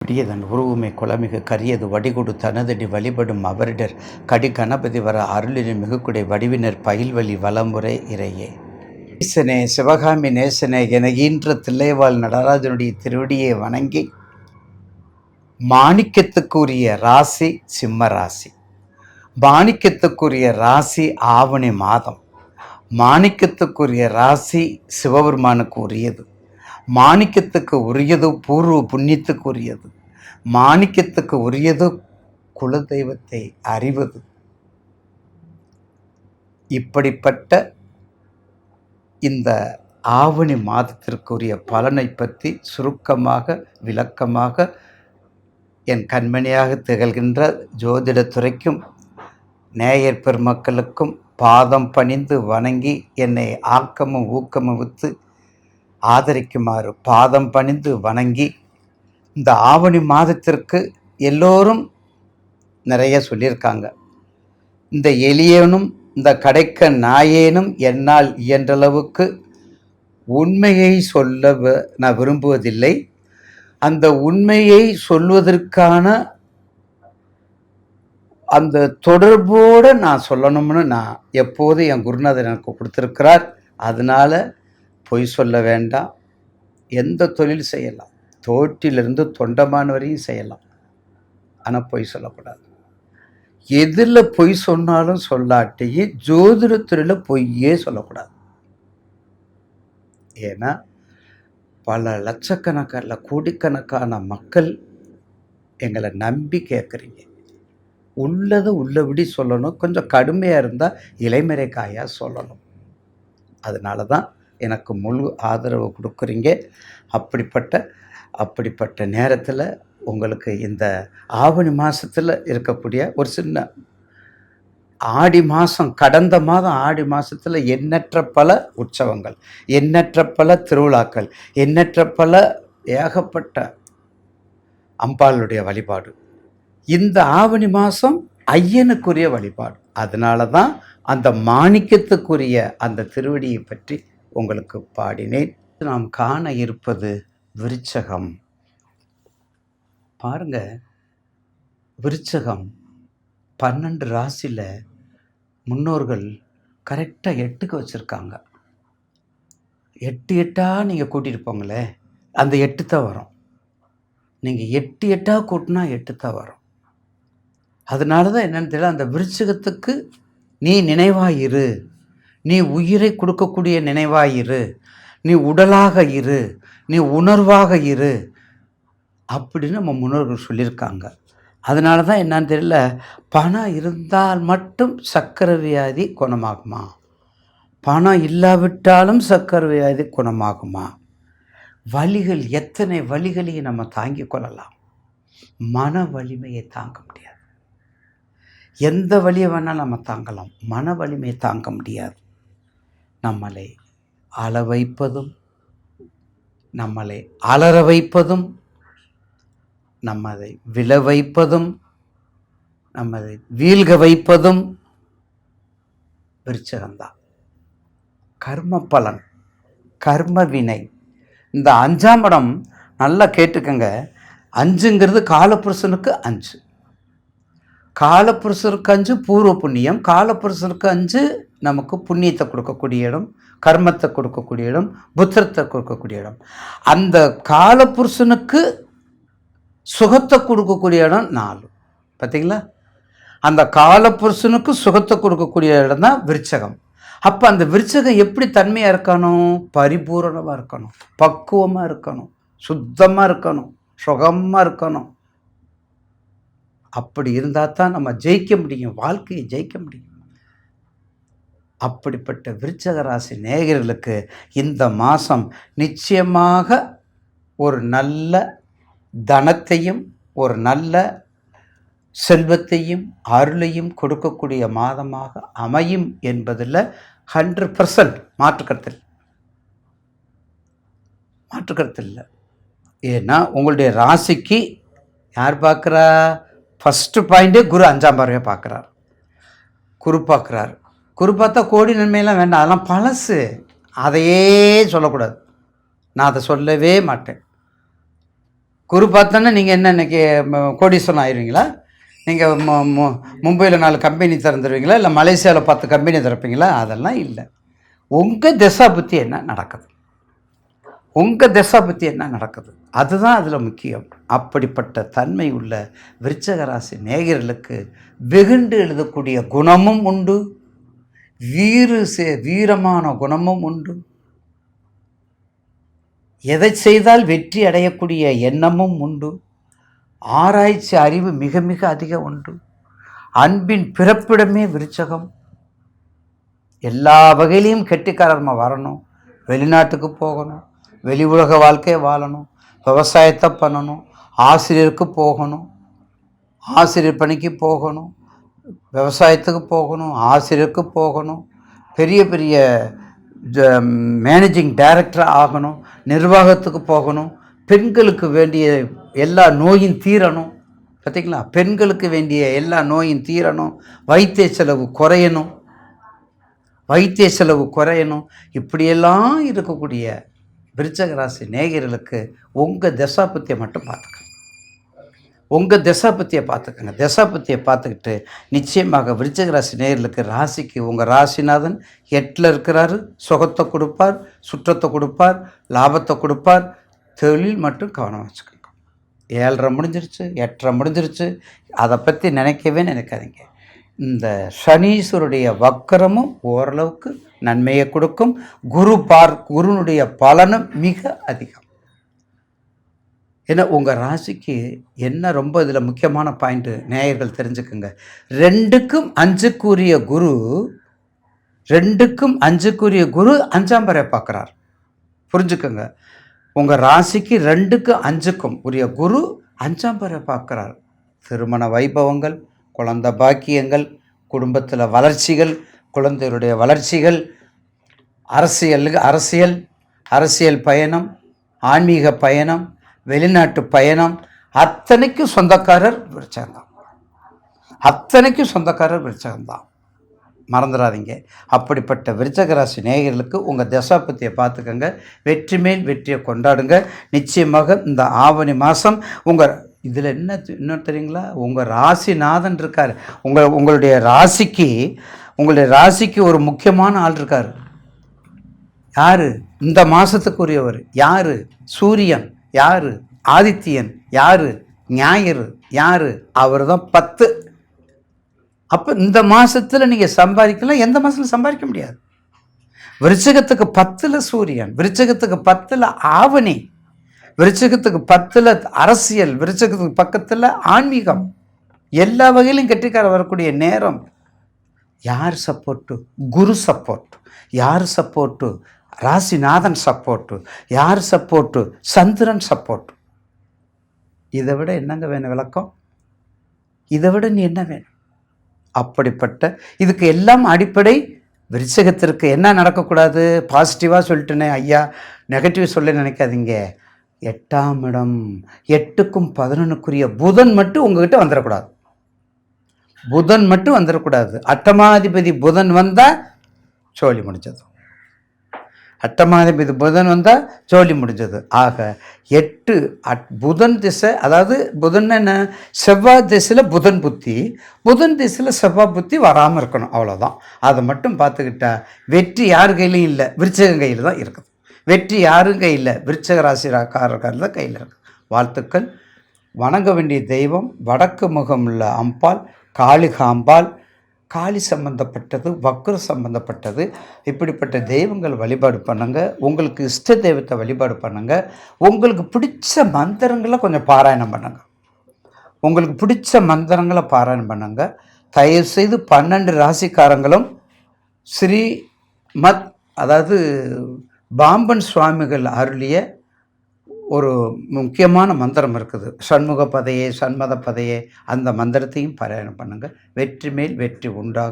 பிடியதன் உருவுமை குளமிகு கரியது வடிகொடு தனதடி வழிபடும் அவரிடர் கடி கணபதி வர அருளின் மிகுக்குடை வடிவினர் பயில்வழி வளமுறை இறையே. ஈசனே சிவகாமி நேசனே என ஈன்ற தில்லைவாழ் நடராஜனுடைய திருவடியை வணங்கி, மாணிக்கத்துக்குரிய ராசி சிம்ம ராசி, மாணிக்கத்துக்குரிய ராசி ஆவணி மாதம், மாணிக்கத்துக்குரிய ராசி சிவபெருமானுக்கு உரியது, மாணிக்கத்துக்கு உரியது பூர்வ புண்ணியத்துக்கு உரியது, மாணிக்கத்துக்கு உரியது குலதெய்வத்தை அறிவது. இப்படிப்பட்ட இந்த ஆவணி மாதத்திற்குரிய பலனை பற்றி சுருக்கமாக விளக்கமாக என் கண்மணியாக திகழ்கின்ற ஜோதிடத்துறைக்கும் நேயர் பெருமக்களுக்கும் பாதம் பணிந்து வணங்கி என்னை ஆக்கமும் ஊக்கமும் வித்து ஆதரிக்குமாறு பாதம் பணிந்து வணங்கி, இந்த ஆவணி மாதத்திற்கு எல்லோரும் நிறைய சொல்லியிருக்காங்க. இந்த எளியனும் இந்த கடைக்க நாயேனும் என்னால் இயன்றளவுக்கு உண்மையை சொல்ல நான் விரும்புவதில்லை. அந்த உண்மையை சொல்வதற்கான அந்த தொடர்போடு நான் சொல்லணும்னு நான் எப்போதும் என் குருநாதர் எனக்கு கொடுத்துருக்கிறார். அதனால் பொய் சொல்ல வேண்டாம். எந்த தொழில் செய்யலாம், தோட்டிலிருந்து தொண்டமான வரையும் செய்யலாம், ஆனால் பொய் சொல்லக்கூடாது. எதில் பொய் சொன்னாலும் சொல்லாட்டியும் ஜோதிடத்துறையில் பொய்யே சொல்லக்கூடாது. ஏன்னா பல லட்சக்கணக்கான கோடிக்கணக்கான மக்கள் எங்களை நம்பி கேட்குறீங்க. உள்ளதை உள்ளபடி சொல்லணும். கொஞ்சம் கடுமையாக இருந்தால் இலைமறை காயாக சொல்லணும். அதனால தான் எனக்கு முழு ஆதரவு கொடுக்குறீங்க. அப்படிப்பட்ட நேரத்தில் உங்களுக்கு இந்த ஆவணி மாதத்தில் இருக்கக்கூடிய ஒரு சின்ன ஆடி மாதம், கடந்த மாதம் ஆடி மாதத்தில் எண்ணற்ற பல உற்சவங்கள், எண்ணற்ற பல திருவிழாக்கள், எண்ணற்ற பல ஏகப்பட்ட அம்பாளுடைய வழிபாடு. இந்த ஆவணி மாதம் ஐயனுக்குரிய வழிபாடு. அதனால தான் அந்த மாணிக்கத்துக்குரிய அந்த திருவடியை பற்றி உங்களுக்கு பாடினேன். நாம் காண இருப்பது விருச்சகம். பாருங்க, விருச்சகம் 12 ராசியில் முன்னோர்கள் கரெக்டாக 8க்கு வச்சுருக்காங்க. 8 நீங்கள் கூட்டிகிட்டு போங்களே, அந்த 8 தான் வரும். நீங்கள் 8 கூட்டினா 8 தான் வரும். அதனால தான் என்னென்னு தெரியல, அந்த விருச்சகத்துக்கு நீ நினைவாயிரு, நீ உயிரை கொடுக்கக்கூடிய நினைவாயிரு, நீ உடலாக இரு, நீ உணர்வாக இரு அப்படின்னு நம்ம முன்னோர்கள் சொல்லியிருக்காங்க. அதனால தான் என்னன்னு தெரியல, பணம் இருந்தால் மட்டும் சர்க்கரை வியாதி குணமாகுமா, பணம் இல்லாவிட்டாலும் சர்க்கரை வியாதி குணமாகுமா? வலிகள், எத்தனை வலிகளையும் நம்ம தாங்கிக் கொள்ளலாம், மன வலிமையை தாங்க முடியாது. எந்த வலியை வேணால் நம்ம தாங்கலாம், மன வலிமையை தாங்க முடியாது. நம்மளை அழ வைப்பதும், நம்மளை அலற வைப்பதும், நம்மளை விழ வைப்பதும், நம்மளை வீழ்க வைப்பதும் விருச்சகம்தான். கர்ம பலன், கர்ம வினை. இந்த 5ஆம் இடம் நல்லா கேட்டுக்கங்க. 5ங்கிறது காலப்புருஷனுக்கு 5, காலப்புருஷருக்கு 5 பூர்வ புண்ணியம், காலப்புருஷனுக்கு 5 நமக்கு புண்ணியத்தை கொடுக்கக்கூடிய இடம், கர்மத்தை கொடுக்கக்கூடிய இடம், புத்திரத்தை கொடுக்கக்கூடிய இடம். அந்த காலப்புருஷனுக்கு சுகத்தை கொடுக்கக்கூடிய இடம் 4. பார்த்தீங்களா? அந்த காலப்புருஷனுக்கு சுகத்தை கொடுக்கக்கூடிய இடம் தான் விருச்சகம். அப்போ அந்த விருச்சகம் எப்படி தன்மையாக இருக்கணும்? பரிபூரணமாக இருக்கணும், பக்குவமாக இருக்கணும், சுத்தமாக இருக்கணும், சுகமாக இருக்கணும். அப்படி இருந்தால் தான் நம்ம ஜெயிக்க முடியும், வாழ்க்கையை ஜெயிக்க முடியும். அப்படிப்பட்ட விருச்சக ராசி நேயர்களுக்கு இந்த மாதம் நிச்சயமாக ஒரு நல்ல தனத்தையும், ஒரு நல்ல செல்வத்தையும், அருளையும் கொடுக்கக்கூடிய மாதமாக அமையும் என்பதில் 100% மாற்றுக்கருத்து இல்லை. ஏன்னா உங்களுடைய ராசிக்கு யார் பார்க்குறா? ஃபஸ்ட்டு பாயிண்ட்டே குரு 5ஆம் பார்வையாக பார்க்குறார். குரு பார்க்குறார். குரு பார்த்தா கோடி நன்மையெல்லாம் வேண்டாம், அதெல்லாம் பழசு, அதையே சொல்லக்கூடாது. நான் அதை சொல்லவே மாட்டேன். குரு பார்த்தோன்னா நீங்கள் என்ன இன்னைக்கு கோடீஸ்வரன் ஆயிடுவீங்களா? நீங்கள் மும்பையில் 4 கம்பெனி திறந்துருவீங்களா? இல்லை மலேசியாவில் 10 கம்பெனி திறப்பீங்களா? அதெல்லாம் இல்லை. உங்கள் திசா புத்தி என்ன நடக்குது, உங்கள் திசா புத்தி என்ன நடக்குது, அதுதான் அதில் முக்கியம். அப்படிப்பட்ட தன்மை உள்ள விருச்சிக ராசி நேயர்களுக்கு வெகுண்டு எழுதக்கூடிய குணமும் உண்டு, வீரமான குணமும் உண்டு, எதை செய்தால் வெற்றி அடையக்கூடிய எண்ணமும் உண்டு, ஆராய்ச்சி அறிவு மிக மிக அதிகம் உண்டு, அன்பின் பிறப்பிடமே விருச்சகம். எல்லா வகையிலையும் கெட்டிக்காரமாக வரணும், வெளிநாட்டுக்கு போகணும், வெளி உலக வாழ்க்கையை வாழணும், விவசாயத்தை பண்ணணும், ஆசிரியருக்கு போகணும், ஆசிரியர் பணிக்கு போகணும், விவசாயத்துக்கு போகணும், ஆசிரியருக்கு போகணும், பெரிய பெரிய மேனேஜிங் டைரக்டர் ஆகணும், நிர்வாகத்துக்கு போகணும், பெண்களுக்கு வேண்டிய எல்லா நோயும் தீரணும். பார்த்திங்களா? பெண்களுக்கு வேண்டிய எல்லா நோயும் தீரணும், வைத்திய செலவு குறையணும். இப்படியெல்லாம் இருக்கக்கூடிய விருச்சிக ராசி நேயர்களுக்கு உங்கள் தசாபத்தியை மட்டும் பார்த்துக்கங்க. உங்கள் தசாபத்தியை பார்த்துக்கங்க. தசாபத்தியை பார்த்துக்கிட்டு நிச்சயமாக விருச்சிக ராசி நேயர்களுக்கு ராசிக்கு உங்கள் ராசிநாதன் 8ல் இருக்கிறாரு. சுகத்தை கொடுப்பார், சுற்றத்தை கொடுப்பார், லாபத்தை கொடுப்பார். தொழில் மட்டும் கவனம் வச்சுக்கோங்க. 7:30 முடிஞ்சிருச்சு, 8:30 முடிஞ்சிருச்சு, அதை பற்றி நினைக்காதீங்க. இந்த சனீஸ்வருடைய வக்கரமும் ஓரளவுக்கு நன்மையை கொடுக்கும். குருனுடைய பலனும் மிக அதிகம். ஏன்னா உங்கள் ராசிக்கு என்ன ரொம்ப இதில் முக்கியமான பாயிண்ட்டு நேயர்கள் தெரிஞ்சுக்குங்க. 2க்கும் 5க்குரிய குரு 5ஆம் பறை பார்க்குறார். புரிஞ்சுக்கோங்க. உங்கள் ராசிக்கு 2க்கும் 5க்கும் உரிய குரு 5ஆம் பறை பார்க்குறார். திருமண வைபவங்கள், குழந்தை பாக்கியங்கள், குடும்பத்தில் வளர்ச்சிகள், குழந்தைகளுடைய வளர்ச்சிகள், அரசியல் பயணம், ஆன்மீக பயணம், வெளிநாட்டு பயணம், அத்தனைக்கும் சொந்தக்காரர் விருச்சகம்தான். மறந்துடாதீங்க. அப்படிப்பட்ட விருச்சிக ராசி நேயர்களுக்கு உங்கள் தசாபத்தியை பார்த்துக்கங்க. வெற்றி மேல் வெற்றியை கொண்டாடுங்க. நிச்சயமாக இந்த ஆவணி மாதம் இதில் இன்னும் தெரியுங்களா, உங்கள் ராசிநாதன் இருக்கார். உங்களுடைய ராசிக்கு ஒரு முக்கியமான ஆள் இருக்கார். யார்? இந்த மாதத்துக்கு உரியவர் யார்? சூரியன். யார்? ஆதித்யன். யார்? ஞாயிறு. யார்? அவர் தான் 10. அப்போ இந்த மாதத்தில் நீங்கள் சம்பாதிக்கலாம், எந்த மாதத்தில் சம்பாதிக்க முடியாது. விருச்சிகத்துக்கு 10ல் சூரியன், விருச்சிகத்துக்கு 10ல் ஆவணி, விருச்சிகத்துக்கு 10ல் அரசியல், விருச்சிகத்துக்கு பக்கத்தில் ஆன்மீகம், எல்லா வகையிலும் கெட்டிக்கார வரக்கூடிய நேரம். யார் சப்போர்ட்டு? குரு சப்போர்ட். யார் சப்போர்ட்டு? ராசிநாதன் சப்போர்ட்டு. யார் சப்போர்ட்டு? சந்திரன் சப்போர்ட். இதை விட என்னங்க வேணும் விளக்கம்? இதை விட நீ என்ன வேணும்? அப்படிப்பட்ட இதுக்கு எல்லாம் அடிப்படை விருச்சிகத்திற்கு என்ன நடக்கக்கூடாது? பாசிட்டிவாக சொல்லிட்டுனே ஐயா, நெகட்டிவ் சொல்ல நினைக்காதீங்க. 8ஆம் இடம், 8க்கும் 11க்குரிய புதன் மட்டும் உங்ககிட்ட வந்துடக்கூடாது. அட்டமாதிபதி புதன் வந்தால் சோழி முடிஞ்சது. ஆக 8 புதன் திசை, அதாவது புதன் என்ன, செவ்வாய் திசையில் புதன் திசையில் செவ்வாய் புத்தி வராமல் இருக்கணும், அவ்வளோதான். அதை மட்டும் பார்த்துக்கிட்டா வெற்றி யார் கையிலையும் இல்லை, விருச்சிகம் கையில் தான் இருக்குது. வெற்றி யாரும் கையில், விருச்சிக ராசிக்காரர்கள் தான் கையில் இருக்குது. வாழ்த்துக்கள். வணங்க வேண்டிய தெய்வம் வடக்கு முகம் உள்ள அம்பாள், காளிகாம்பாள். காளி சம்பந்தப்பட்டது, வக்ர சம்பந்தப்பட்டது, இப்படிப்பட்ட தெய்வங்கள் வழிபாடு பண்ணுங்க. உங்களுக்கு இஷ்ட தெய்வத்தை வழிபாடு பண்ணுங்க. உங்களுக்கு பிடிச்ச மந்திரங்களை கொஞ்சம் பாராயணம் பண்ணுங்க. தயவுசெய்து 12 ராசிக்காரங்களும் ஸ்ரீமத், அதாவது பாம்பன் சுவாமிகள் அருளிய ஒரு முக்கியமான மந்திரம் இருக்குது, சண்முத பதையே, அந்த மந்திரத்தையும் பாராயணம் பண்ணுங்கள். வெற்றி மேல் வெற்றி உண்டாகும்.